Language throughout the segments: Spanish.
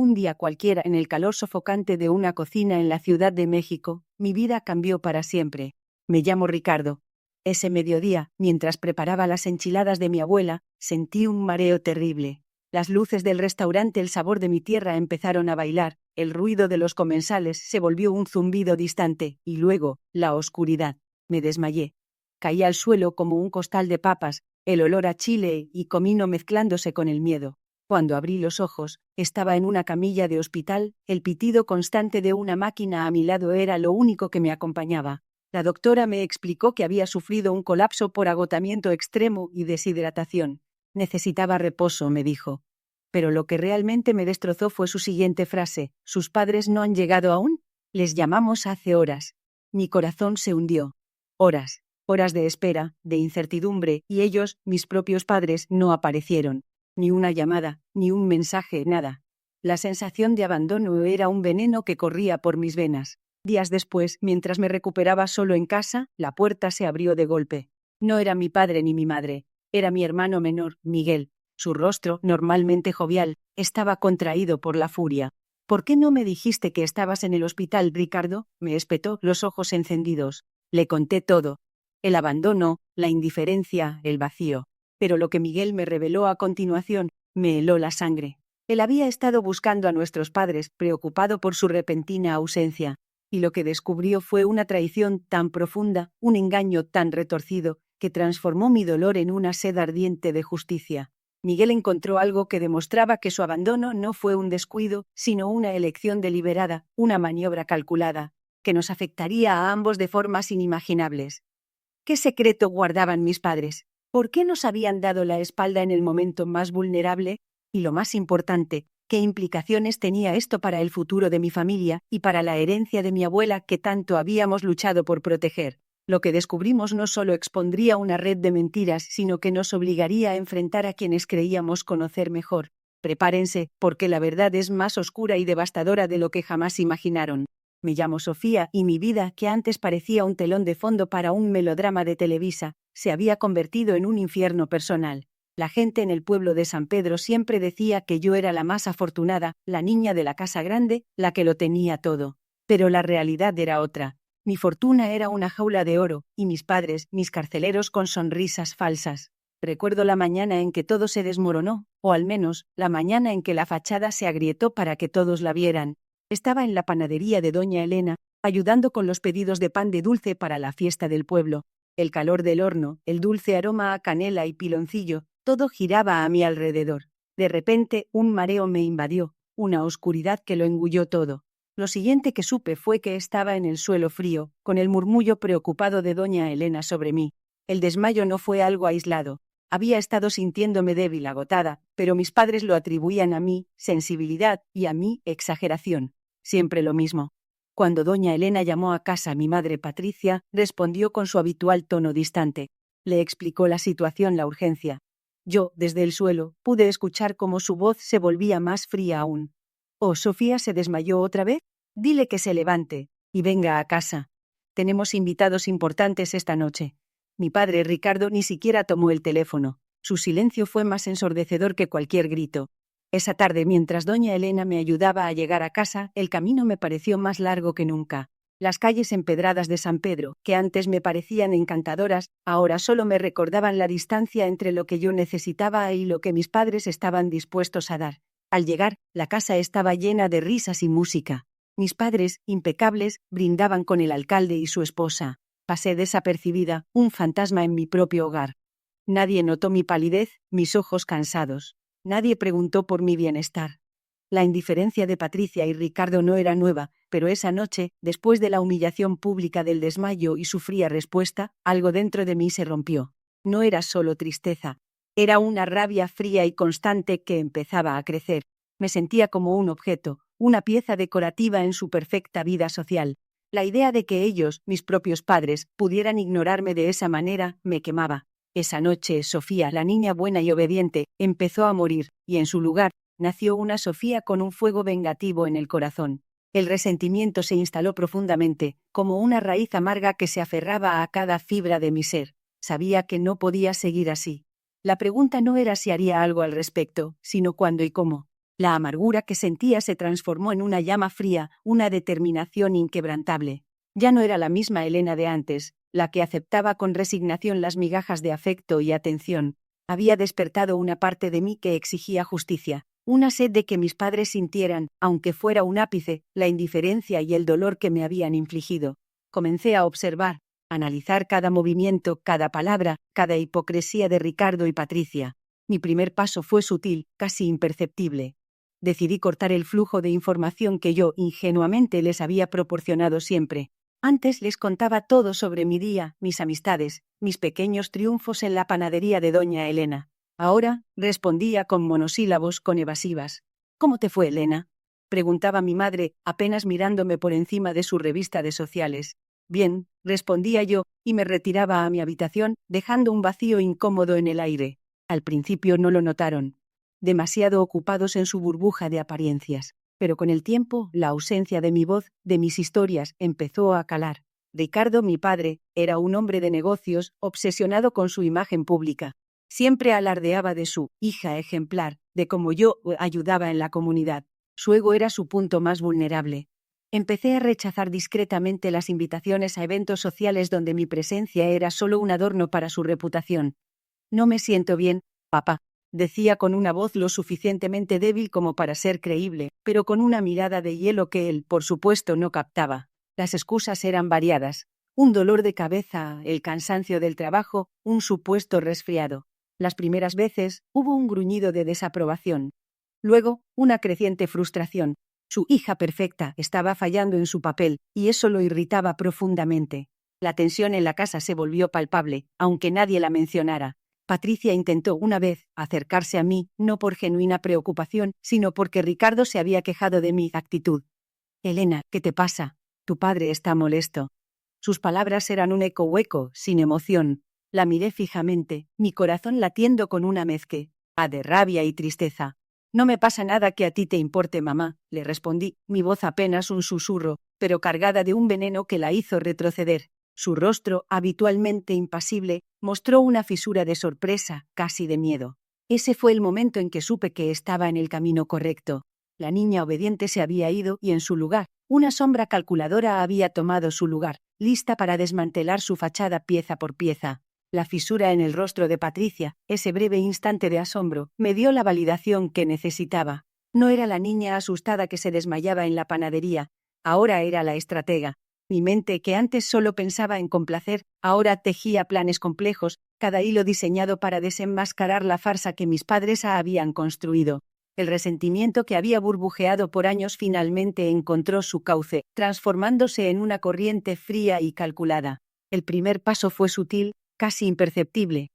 Un día cualquiera en el calor sofocante de una cocina en la Ciudad de México, mi vida cambió para siempre. Me llamo Ricardo. Ese mediodía, mientras preparaba las enchiladas de mi abuela, sentí un mareo terrible. Las luces del restaurante El Sabor de mi Tierra empezaron a bailar, el ruido de los comensales se volvió un zumbido distante, y luego, la oscuridad. Me desmayé. Caí al suelo como un costal de papas, el olor a chile y comino mezclándose con el miedo. Cuando abrí los ojos, estaba en una camilla de hospital, el pitido constante de una máquina a mi lado era lo único que me acompañaba. La doctora me explicó que había sufrido un colapso por agotamiento extremo y deshidratación. Necesitaba reposo, me dijo. Pero lo que realmente me destrozó fue su siguiente frase: ¿sus padres no han llegado aún? Les llamamos hace horas. Mi corazón se hundió. Horas. Horas de espera, de incertidumbre, y ellos, mis propios padres, no aparecieron. Ni una llamada, ni un mensaje, nada. La sensación de abandono era un veneno que corría por mis venas. Días después, mientras me recuperaba solo en casa, la puerta se abrió de golpe. No era mi padre ni mi madre. Era mi hermano menor, Miguel. Su rostro, normalmente jovial, estaba contraído por la furia. ¿Por qué no me dijiste que estabas en el hospital, Ricardo? Me espetó, los ojos encendidos. Le conté todo. El abandono, la indiferencia, el vacío. Pero lo que Miguel me reveló a continuación me heló la sangre. Él había estado buscando a nuestros padres, preocupado por su repentina ausencia. Y lo que descubrió fue una traición tan profunda, un engaño tan retorcido, que transformó mi dolor en una sed ardiente de justicia. Miguel encontró algo que demostraba que su abandono no fue un descuido, sino una elección deliberada, una maniobra calculada, que nos afectaría a ambos de formas inimaginables. ¿Qué secreto guardaban mis padres? ¿Por qué nos habían dado la espalda en el momento más vulnerable? Y lo más importante, ¿qué implicaciones tenía esto para el futuro de mi familia y para la herencia de mi abuela que tanto habíamos luchado por proteger? Lo que descubrimos no solo expondría una red de mentiras, sino que nos obligaría a enfrentar a quienes creíamos conocer mejor. Prepárense, porque la verdad es más oscura y devastadora de lo que jamás imaginaron. Me llamo Sofía y mi vida, que antes parecía un telón de fondo para un melodrama de Televisa, se había convertido en un infierno personal. La gente en el pueblo de San Pedro siempre decía que yo era la más afortunada, la niña de la casa grande, la que lo tenía todo. Pero la realidad era otra. Mi fortuna era una jaula de oro, y mis padres, mis carceleros con sonrisas falsas. Recuerdo la mañana en que todo se desmoronó, o al menos, la mañana en que la fachada se agrietó para que todos la vieran. Estaba en la panadería de doña Elena, ayudando con los pedidos de pan de dulce para la fiesta del pueblo. El calor del horno, el dulce aroma a canela y piloncillo, todo giraba a mi alrededor. De repente, un mareo me invadió, una oscuridad que lo engulló todo. Lo siguiente que supe fue que estaba en el suelo frío, con el murmullo preocupado de doña Elena sobre mí. El desmayo no fue algo aislado. Había estado sintiéndome débil, agotada, pero mis padres lo atribuían a mí, sensibilidad, y a mí, exageración. Siempre lo mismo. Cuando doña Elena llamó a casa a mi madre Patricia, respondió con su habitual tono distante. Le explicó la situación, la urgencia. Yo, desde el suelo, pude escuchar cómo su voz se volvía más fría aún. «¿Oh, Sofía se desmayó otra vez? Dile que se levante y venga a casa. Tenemos invitados importantes esta noche». Mi padre Ricardo ni siquiera tomó el teléfono. Su silencio fue más ensordecedor que cualquier grito. Esa tarde, mientras doña Elena me ayudaba a llegar a casa, el camino me pareció más largo que nunca. Las calles empedradas de San Pedro, que antes me parecían encantadoras, ahora solo me recordaban la distancia entre lo que yo necesitaba y lo que mis padres estaban dispuestos a dar. Al llegar, la casa estaba llena de risas y música. Mis padres, impecables, brindaban con el alcalde y su esposa. Pasé desapercibida, un fantasma en mi propio hogar. Nadie notó mi palidez, mis ojos cansados. Nadie preguntó por mi bienestar. La indiferencia de Patricia y Ricardo no era nueva, pero esa noche, después de la humillación pública del desmayo y su fría respuesta, algo dentro de mí se rompió. No era solo tristeza. Era una rabia fría y constante que empezaba a crecer. Me sentía como un objeto, una pieza decorativa en su perfecta vida social. La idea de que ellos, mis propios padres, pudieran ignorarme de esa manera, me quemaba. Esa noche, Sofía, la niña buena y obediente, empezó a morir, y en su lugar, nació una Sofía con un fuego vengativo en el corazón. El resentimiento se instaló profundamente, como una raíz amarga que se aferraba a cada fibra de mi ser. Sabía que no podía seguir así. La pregunta no era si haría algo al respecto, sino cuándo y cómo. La amargura que sentía se transformó en una llama fría, una determinación inquebrantable. Ya no era la misma Elena de antes, la que aceptaba con resignación las migajas de afecto y atención. Había despertado una parte de mí que exigía justicia, una sed de que mis padres sintieran, aunque fuera un ápice, la indiferencia y el dolor que me habían infligido. Comencé a observar, analizar cada movimiento, cada palabra, cada hipocresía de Ricardo y Patricia. Mi primer paso fue sutil, casi imperceptible. Decidí cortar el flujo de información que yo ingenuamente les había proporcionado siempre. Antes les contaba todo sobre mi día, mis amistades, mis pequeños triunfos en la panadería de doña Elena. Ahora respondía con monosílabos, con evasivas. ¿Cómo te fue, Elena?, preguntaba mi madre, apenas mirándome por encima de su revista de sociales. Bien, respondía yo, y me retiraba a mi habitación, dejando un vacío incómodo en el aire. Al principio no lo notaron, demasiado ocupados en su burbuja de apariencias. Pero con el tiempo, la ausencia de mi voz, de mis historias, empezó a calar. Ricardo, mi padre, era un hombre de negocios, obsesionado con su imagen pública. Siempre alardeaba de su hija ejemplar, de cómo yo ayudaba en la comunidad. Su ego era su punto más vulnerable. Empecé a rechazar discretamente las invitaciones a eventos sociales donde mi presencia era solo un adorno para su reputación. No me siento bien, papá, decía con una voz lo suficientemente débil como para ser creíble, pero con una mirada de hielo que él, por supuesto, no captaba. Las excusas eran variadas. Un dolor de cabeza, el cansancio del trabajo, un supuesto resfriado. Las primeras veces hubo un gruñido de desaprobación. Luego, una creciente frustración. Su hija perfecta estaba fallando en su papel, y eso lo irritaba profundamente. La tensión en la casa se volvió palpable, aunque nadie la mencionara. Patricia intentó una vez acercarse a mí, no por genuina preocupación, sino porque Ricardo se había quejado de mi actitud. «Elena, ¿qué te pasa? Tu padre está molesto». Sus palabras eran un eco hueco, sin emoción. La miré fijamente, mi corazón latiendo con una mezcla de rabia y tristeza. «No me pasa nada que a ti te importe, mamá», le respondí, mi voz apenas un susurro, pero cargada de un veneno que la hizo retroceder. Su rostro, habitualmente impasible, mostró una fisura de sorpresa, casi de miedo. Ese fue el momento en que supe que estaba en el camino correcto. La niña obediente se había ido y en su lugar, una sombra calculadora había tomado su lugar, lista para desmantelar su fachada pieza por pieza. La fisura en el rostro de Patricia, ese breve instante de asombro, me dio la validación que necesitaba. No era la niña asustada que se desmayaba en la panadería, ahora era la estratega. Mi mente, que antes solo pensaba en complacer, ahora tejía planes complejos, cada hilo diseñado para desenmascarar la farsa que mis padres habían construido. El resentimiento que había burbujeado por años finalmente encontró su cauce, transformándose en una corriente fría y calculada. El primer paso fue sutil, casi imperceptible.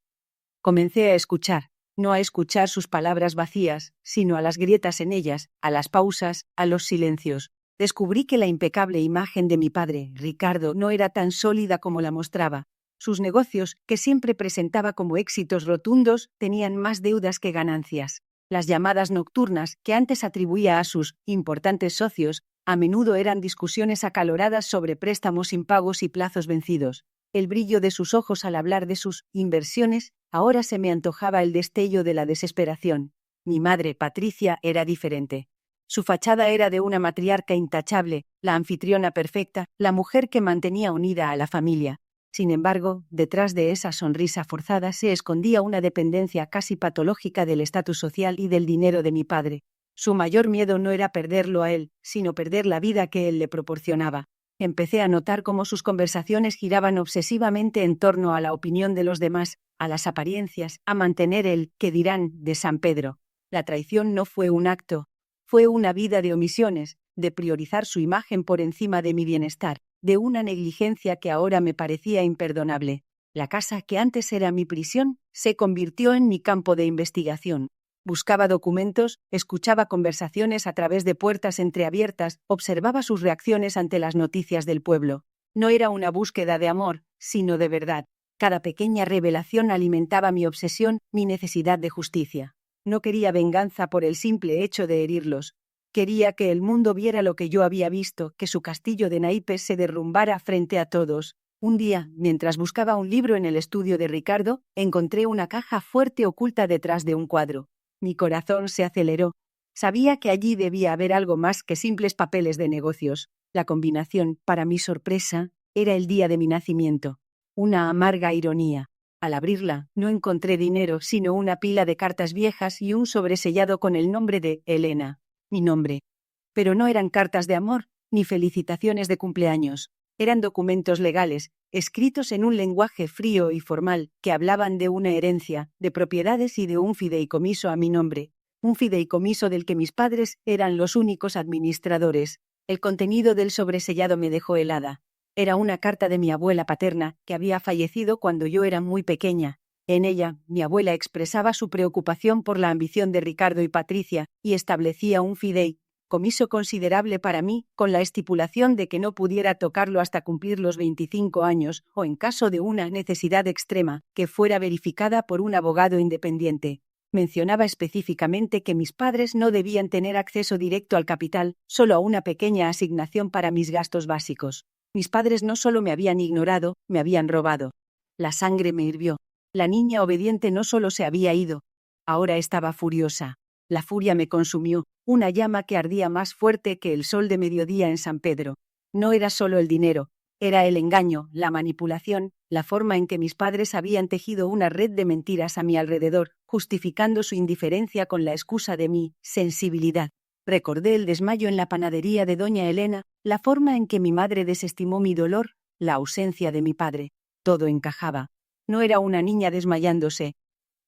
Comencé a escuchar, no a escuchar sus palabras vacías, sino a las grietas en ellas, a las pausas, a los silencios. Descubrí que la impecable imagen de mi padre, Ricardo, no era tan sólida como la mostraba. Sus negocios, que siempre presentaba como éxitos rotundos, tenían más deudas que ganancias. Las llamadas nocturnas, que antes atribuía a sus importantes socios, a menudo eran discusiones acaloradas sobre préstamos impagos y plazos vencidos. El brillo de sus ojos al hablar de sus inversiones, ahora se me antojaba el destello de la desesperación. Mi madre, Patricia, era diferente. Su fachada era de una matriarca intachable, la anfitriona perfecta, la mujer que mantenía unida a la familia. Sin embargo, detrás de esa sonrisa forzada se escondía una dependencia casi patológica del estatus social y del dinero de mi padre. Su mayor miedo no era perderlo a él, sino perder la vida que él le proporcionaba. Empecé a notar cómo sus conversaciones giraban obsesivamente en torno a la opinión de los demás, a las apariencias, a mantener el «qué dirán» de San Pedro. La traición no fue un acto, fue una vida de omisiones, de priorizar su imagen por encima de mi bienestar, de una negligencia que ahora me parecía imperdonable. La casa que antes era mi prisión se convirtió en mi campo de investigación. Buscaba documentos, escuchaba conversaciones a través de puertas entreabiertas, observaba sus reacciones ante las noticias del pueblo. No era una búsqueda de amor, sino de verdad. Cada pequeña revelación alimentaba mi obsesión, mi necesidad de justicia. No quería venganza por el simple hecho de herirlos. Quería que el mundo viera lo que yo había visto, que su castillo de naipes se derrumbara frente a todos. Un día, mientras buscaba un libro en el estudio de Ricardo, encontré una caja fuerte oculta detrás de un cuadro. Mi corazón se aceleró. Sabía que allí debía haber algo más que simples papeles de negocios. La combinación, para mi sorpresa, era el día de mi nacimiento. Una amarga ironía. Al abrirla, no encontré dinero, sino una pila de cartas viejas y un sobresellado con el nombre de Elena, mi nombre. Pero no eran cartas de amor, ni felicitaciones de cumpleaños. Eran documentos legales, escritos en un lenguaje frío y formal, que hablaban de una herencia, de propiedades y de un fideicomiso a mi nombre. Un fideicomiso del que mis padres eran los únicos administradores. El contenido del sobresellado me dejó helada. Era una carta de mi abuela paterna, que había fallecido cuando yo era muy pequeña. En ella, mi abuela expresaba su preocupación por la ambición de Ricardo y Patricia, y establecía un fideicomiso considerable para mí, con la estipulación de que no pudiera tocarlo hasta cumplir los 25 años, o en caso de una necesidad extrema, que fuera verificada por un abogado independiente. Mencionaba específicamente que mis padres no debían tener acceso directo al capital, solo a una pequeña asignación para mis gastos básicos. Mis padres no solo me habían ignorado, me habían robado. La sangre me hirvió. La niña obediente no solo se había ido, ahora estaba furiosa. La furia me consumió, una llama que ardía más fuerte que el sol de mediodía en San Pedro. No era solo el dinero, era el engaño, la manipulación, la forma en que mis padres habían tejido una red de mentiras a mi alrededor, justificando su indiferencia con la excusa de mi sensibilidad. Recordé el desmayo en la panadería de doña Elena, la forma en que mi madre desestimó mi dolor, la ausencia de mi padre. Todo encajaba. No era una niña desmayándose.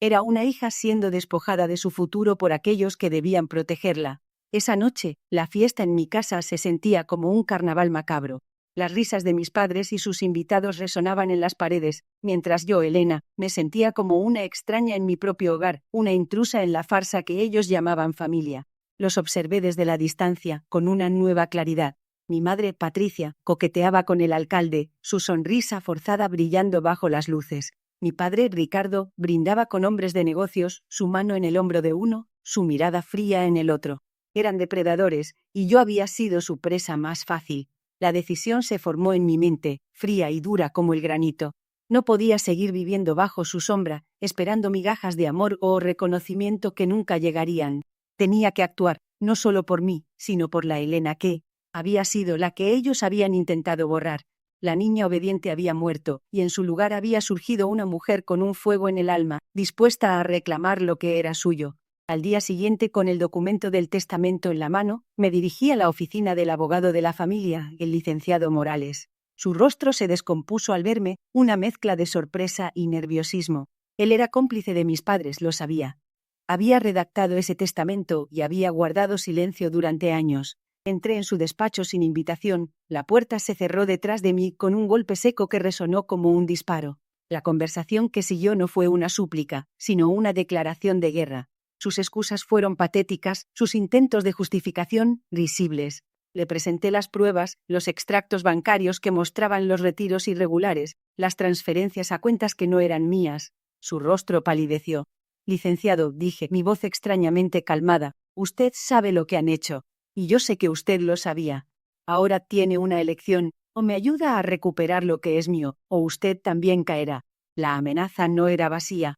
Era una hija siendo despojada de su futuro por aquellos que debían protegerla. Esa noche, la fiesta en mi casa se sentía como un carnaval macabro. Las risas de mis padres y sus invitados resonaban en las paredes, mientras yo, Elena, me sentía como una extraña en mi propio hogar, una intrusa en la farsa que ellos llamaban familia. Los observé desde la distancia, con una nueva claridad. Mi madre, Patricia, coqueteaba con el alcalde, su sonrisa forzada brillando bajo las luces. Mi padre, Ricardo, brindaba con hombres de negocios, su mano en el hombro de uno, su mirada fría en el otro. Eran depredadores, y yo había sido su presa más fácil. La decisión se formó en mi mente, fría y dura como el granito. No podía seguir viviendo bajo su sombra, esperando migajas de amor o reconocimiento que nunca llegarían. Tenía que actuar, no solo por mí, sino por la Elena que había sido la que ellos habían intentado borrar. La niña obediente había muerto, y en su lugar había surgido una mujer con un fuego en el alma, dispuesta a reclamar lo que era suyo. Al día siguiente, con el documento del testamento en la mano, me dirigí a la oficina del abogado de la familia, el licenciado Morales. Su rostro se descompuso al verme, una mezcla de sorpresa y nerviosismo. Él era cómplice de mis padres, lo sabía. Había redactado ese testamento y había guardado silencio durante años. Entré en su despacho sin invitación, la puerta se cerró detrás de mí con un golpe seco que resonó como un disparo. La conversación que siguió no fue una súplica, sino una declaración de guerra. Sus excusas fueron patéticas, sus intentos de justificación, risibles. Le presenté las pruebas, los extractos bancarios que mostraban los retiros irregulares, las transferencias a cuentas que no eran mías. Su rostro palideció. Licenciado, dije, mi voz extrañamente calmada, usted sabe lo que han hecho. Y yo sé que usted lo sabía. Ahora tiene una elección, o me ayuda a recuperar lo que es mío, o usted también caerá. La amenaza no era vacía.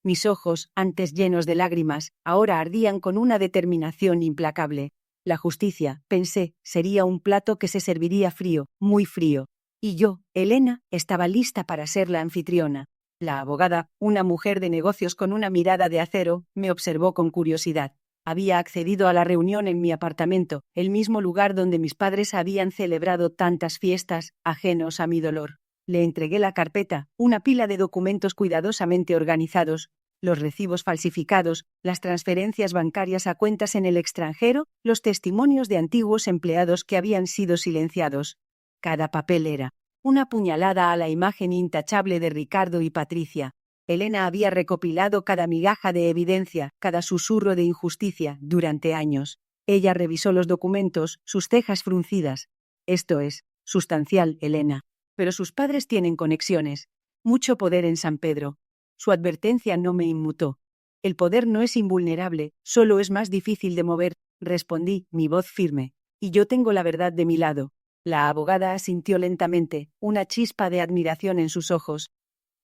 Mis ojos, antes llenos de lágrimas, ahora ardían con una determinación implacable. La justicia, pensé, sería un plato que se serviría frío, muy frío. Y yo, Elena, estaba lista para ser la anfitriona. La abogada, una mujer de negocios con una mirada de acero, me observó con curiosidad. Había accedido a la reunión en mi apartamento, el mismo lugar donde mis padres habían celebrado tantas fiestas, ajenos a mi dolor. Le entregué la carpeta, una pila de documentos cuidadosamente organizados, los recibos falsificados, las transferencias bancarias a cuentas en el extranjero, los testimonios de antiguos empleados que habían sido silenciados. Cada papel era una puñalada a la imagen intachable de Ricardo y Patricia. Elena había recopilado cada migaja de evidencia, cada susurro de injusticia, durante años. Ella revisó los documentos, sus cejas fruncidas. Esto es sustancial, Elena. Pero sus padres tienen conexiones. Mucho poder en San Pedro. Su advertencia no me inmutó. El poder no es invulnerable, solo es más difícil de mover, respondí, mi voz firme. Y yo tengo la verdad de mi lado. La abogada asintió lentamente, una chispa de admiración en sus ojos.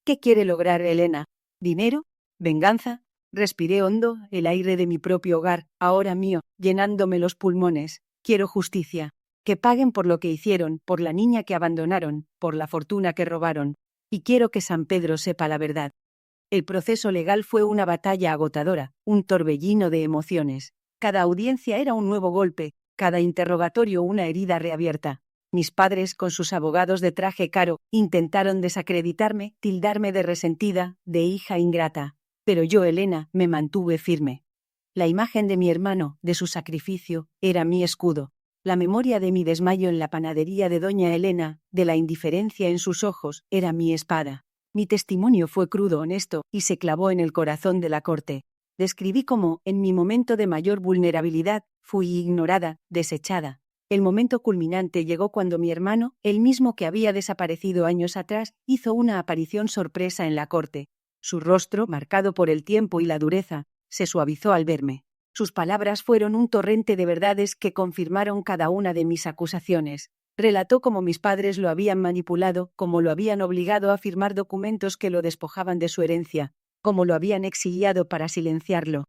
¿Qué quiere lograr Elena? ¿Dinero? ¿Venganza? Respiré hondo, el aire de mi propio hogar, ahora mío, llenándome los pulmones. Quiero justicia. Que paguen por lo que hicieron, por la niña que abandonaron, por la fortuna que robaron. Y quiero que San Pedro sepa la verdad. El proceso legal fue una batalla agotadora, un torbellino de emociones. Cada audiencia era un nuevo golpe, cada interrogatorio una herida reabierta. Mis padres, con sus abogados de traje caro, intentaron desacreditarme, tildarme de resentida, de hija ingrata. Pero yo, Elena, me mantuve firme. La imagen de mi hermano, de su sacrificio, era mi escudo. La memoria de mi desmayo en la panadería de doña Elena, de la indiferencia en sus ojos, era mi espada. Mi testimonio fue crudo, honesto, y se clavó en el corazón de la corte. Describí cómo, en mi momento de mayor vulnerabilidad, fui ignorada, desechada. El momento culminante llegó cuando mi hermano, el mismo que había desaparecido años atrás, hizo una aparición sorpresa en la corte. Su rostro, marcado por el tiempo y la dureza, se suavizó al verme. Sus palabras fueron un torrente de verdades que confirmaron cada una de mis acusaciones. Relató cómo mis padres lo habían manipulado, cómo lo habían obligado a firmar documentos que lo despojaban de su herencia, cómo lo habían exiliado para silenciarlo.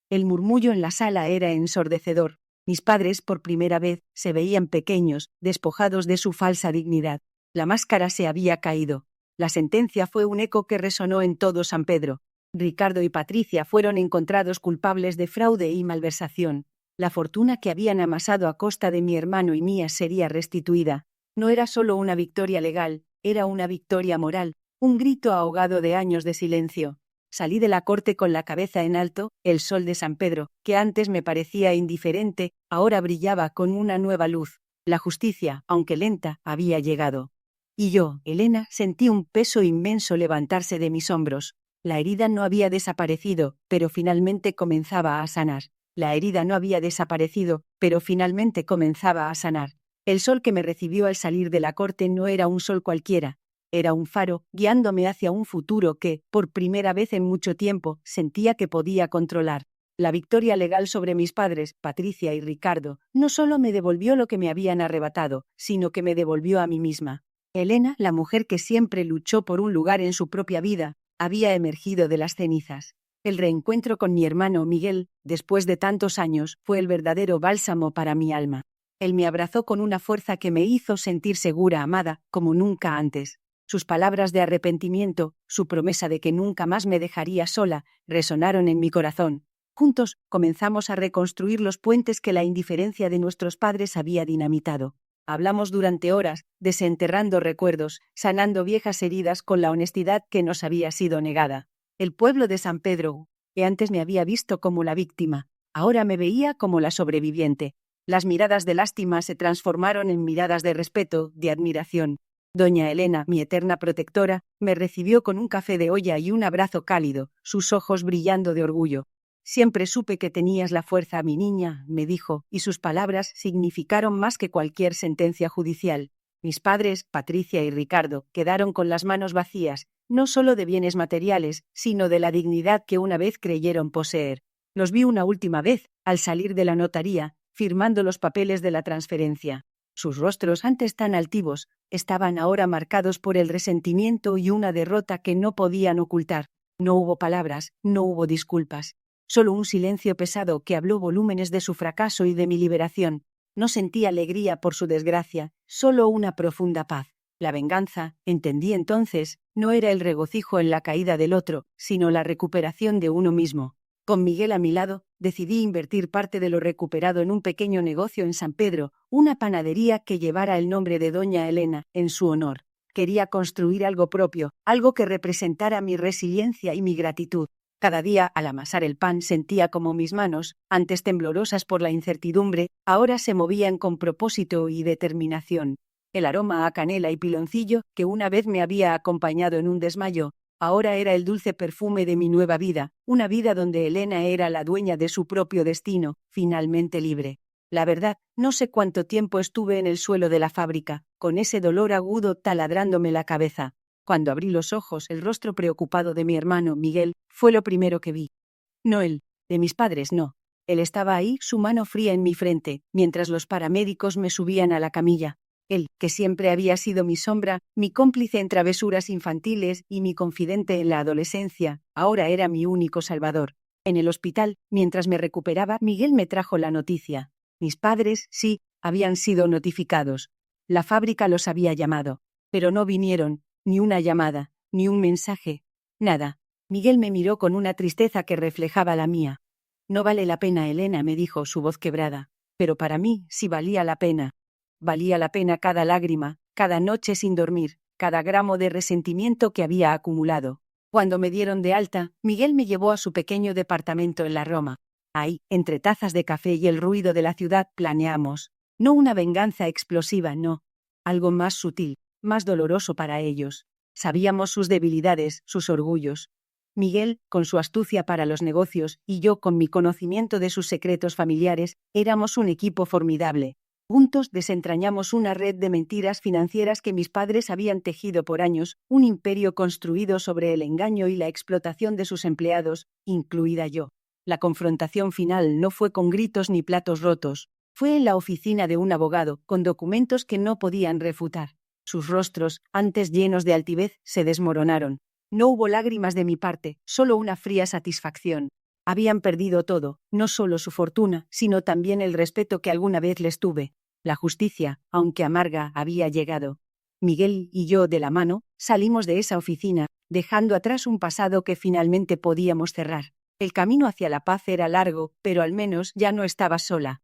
El murmullo en la sala era ensordecedor. Mis padres, por primera vez, se veían pequeños, despojados de su falsa dignidad. La máscara se había caído. La sentencia fue un eco que resonó en todo San Pedro. Ricardo y Patricia fueron encontrados culpables de fraude y malversación. La fortuna que habían amasado a costa de mi hermano y mía sería restituida. No era solo una victoria legal, era una victoria moral, un grito ahogado de años de silencio. Salí de la corte con la cabeza en alto, el sol de San Pedro, que antes me parecía indiferente, ahora brillaba con una nueva luz. La justicia, aunque lenta, había llegado. Y yo, Elena, sentí un peso inmenso levantarse de mis hombros. La herida no había desaparecido, pero finalmente comenzaba a sanar. La herida no había desaparecido, pero finalmente comenzaba a sanar. El sol que me recibió al salir de la corte no era un sol cualquiera. Era un faro, guiándome hacia un futuro que, por primera vez en mucho tiempo, sentía que podía controlar. La victoria legal sobre mis padres, Patricia y Ricardo, no solo me devolvió lo que me habían arrebatado, sino que me devolvió a mí misma. Elena, la mujer que siempre luchó por un lugar en su propia vida, había emergido de las cenizas. El reencuentro con mi hermano Miguel, después de tantos años, fue el verdadero bálsamo para mi alma. Él me abrazó con una fuerza que me hizo sentir segura, amada, como nunca antes. Sus palabras de arrepentimiento, su promesa de que nunca más me dejaría sola, resonaron en mi corazón. Juntos, comenzamos a reconstruir los puentes que la indiferencia de nuestros padres había dinamitado. Hablamos durante horas, desenterrando recuerdos, sanando viejas heridas con la honestidad que nos había sido negada. El pueblo de San Pedro, que antes me había visto como la víctima, ahora me veía como la sobreviviente. Las miradas de lástima se transformaron en miradas de respeto, de admiración. Doña Elena, mi eterna protectora, me recibió con un café de olla y un abrazo cálido, sus ojos brillando de orgullo. Siempre supe que tenías la fuerza, mi niña, me dijo, y sus palabras significaron más que cualquier sentencia judicial. Mis padres, Patricia y Ricardo, quedaron con las manos vacías, no solo de bienes materiales, sino de la dignidad que una vez creyeron poseer. Los vi una última vez, al salir de la notaría, firmando los papeles de la transferencia. Sus rostros, antes tan altivos, estaban ahora marcados por el resentimiento y una derrota que no podían ocultar. No hubo palabras, no hubo disculpas. Solo un silencio pesado que habló volúmenes de su fracaso y de mi liberación. No sentí alegría por su desgracia, solo una profunda paz. La venganza, entendí entonces, no era el regocijo en la caída del otro, sino la recuperación de uno mismo. Con Miguel a mi lado, decidí invertir parte de lo recuperado en un pequeño negocio en San Pedro, una panadería que llevara el nombre de Doña Elena, en su honor. Quería construir algo propio, algo que representara mi resiliencia y mi gratitud. Cada día, al amasar el pan, sentía como mis manos, antes temblorosas por la incertidumbre, ahora se movían con propósito y determinación. El aroma a canela y piloncillo, que una vez me había acompañado en un desmayo, ahora era el dulce perfume de mi nueva vida, una vida donde Elena era la dueña de su propio destino, finalmente libre. La verdad, no sé cuánto tiempo estuve en el suelo de la fábrica, con ese dolor agudo taladrándome la cabeza. Cuando abrí los ojos, el rostro preocupado de mi hermano Miguel fue lo primero que vi. No él, de mis padres no. Él estaba ahí, su mano fría en mi frente, mientras los paramédicos me subían a la camilla. Él, que siempre había sido mi sombra, mi cómplice en travesuras infantiles y mi confidente en la adolescencia, ahora era mi único salvador. En el hospital, mientras me recuperaba, Miguel me trajo la noticia. Mis padres, sí, habían sido notificados. La fábrica los había llamado. Pero no vinieron, ni una llamada, ni un mensaje, nada. Miguel me miró con una tristeza que reflejaba la mía. No vale la pena, Elena, me dijo, su voz quebrada. Pero para mí sí valía la pena. Valía la pena cada lágrima, cada noche sin dormir, cada gramo de resentimiento que había acumulado. Cuando me dieron de alta, Miguel me llevó a su pequeño departamento en la Roma. Ahí, entre tazas de café y el ruido de la ciudad, planeamos. No una venganza explosiva, no. Algo más sutil, más doloroso para ellos. Sabíamos sus debilidades, sus orgullos. Miguel, con su astucia para los negocios, y yo, con mi conocimiento de sus secretos familiares, éramos un equipo formidable. Juntos desentrañamos una red de mentiras financieras que mis padres habían tejido por años, un imperio construido sobre el engaño y la explotación de sus empleados, incluida yo. La confrontación final no fue con gritos ni platos rotos. Fue en la oficina de un abogado, con documentos que no podían refutar. Sus rostros, antes llenos de altivez, se desmoronaron. No hubo lágrimas de mi parte, solo una fría satisfacción. Habían perdido todo, no solo su fortuna, sino también el respeto que alguna vez les tuve. La justicia, aunque amarga, había llegado. Miguel y yo, de la mano, salimos de esa oficina, dejando atrás un pasado que finalmente podíamos cerrar. El camino hacia la paz era largo, pero al menos ya no estaba sola.